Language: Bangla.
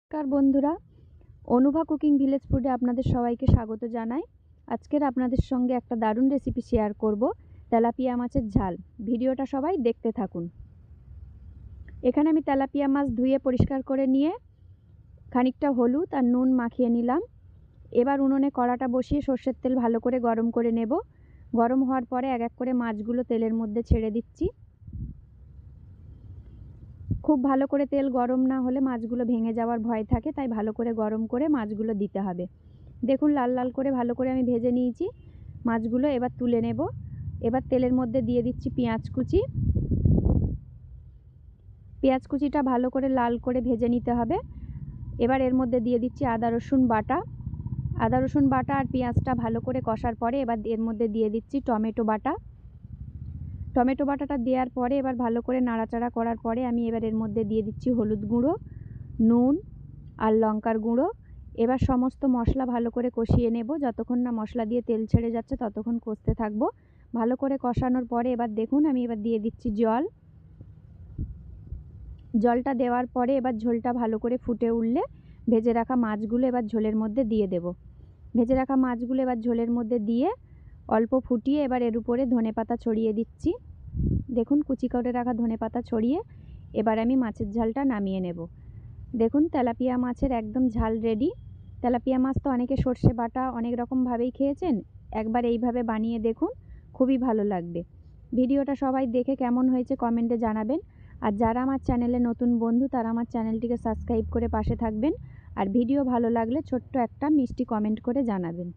নমস্কার বন্ধুরা, অনুভা কুকিং ভিলেজ ফুডে আপনাদের সবাইকে স্বাগত জানাই। আজকের আপনাদের সঙ্গে একটা দারুণ রেসিপি শেয়ার করব, তেলাপিয়া মাছের ঝাল। ভিডিওটা সবাই দেখতে থাকুন। এখানে আমি তেলাপিয়া মাছ ধুয়ে পরিষ্কার করে নিয়ে খানিকটা হলুদ আর নুন মাখিয়ে নিলাম। এবার উনুনে কড়াটা বসিয়ে সর্ষের তেল ভালো করে গরম করে নেব। গরম হওয়ার পরে এক এক করে মাছগুলো তেলের মধ্যে ছেড়ে দিচ্ছি। খুব ভালো করে তেল গরম না হলে মাছগুলো ভেঙে যাওয়ার ভয় থাকে, তাই ভালো করে গরম করে মাছগুলো দিতে হবে। দেখুন লাল লাল করে ভালো করে আমি ভেজে নিয়েছি মাছগুলো। এবার তুলে নেব। এবার তেলের মধ্যে দিয়ে দিচ্ছি পেঁয়াজ কুচি। পেঁয়াজ কুচিটা ভালো করে লাল করে ভেজে নিতে হবে। এবার এর মধ্যে দিয়ে দিচ্ছি আদা রসুন বাটা। আদা রসুন বাটা আর পেঁয়াজটা ভালো করে কষার পরে এবার এর মধ্যে দিয়ে দিচ্ছি টমেটো বাটা। টমেটো বাটাটা দেওয়ার পরে এবার ভালো করে নাড়াচাড়া করার পরে আমি এবার এর মধ্যে দিয়ে দিচ্ছি হলুদ গুঁড়ো, নুন আর লঙ্কার গুঁড়ো। এবার সমস্ত মশলা ভালো করে কষিয়ে নেব। যতক্ষণ না মশলা দিয়ে তেল ছেড়ে যাচ্ছে ততক্ষণ কষতে থাকবো। ভালো করে কষানোর পরে এবার দেখুন আমি এবার দিয়ে দিচ্ছি জল। জলটা দেওয়ার পরে এবার ঝোলটা ভালো করে ফুটে উঠলে ভেজে রাখা মাছগুলো এবার ঝোলের মধ্যে দিয়ে দেব। ভেজে রাখা মাছগুলো এবার ঝোলের মধ্যে দিয়ে অল্প ফুটিয়ে এবার এর উপরে ধনেপাতা ছড়িয়ে দিচ্ছি। দেখুন কুচি করে রাখা ধনেপাতা ছড়িয়ে এবার আমি মাছের ঝালটা নামিয়ে নেব। দেখুন তেলাপিয়া মাছের একদম ঝাল রেডি। তেলাপিয়া মাছ তো অনেকে সর্ষে বাটা অনেক রকমভাবেই খেয়েছেন, একবার এইভাবে বানিয়ে দেখুন, খুবই ভালো লাগবে। ভিডিওটা সবাই দেখে কেমন হয়েছে কমেন্টে জানাবেন। আর যারা আমার চ্যানেলে নতুন বন্ধু তারা আমার চ্যানেলটিকে সাবস্ক্রাইব করে পাশে থাকবেন। আর ভিডিও ভালো লাগলে ছোট্ট একটা মিষ্টি কমেন্ট করে জানাবেন।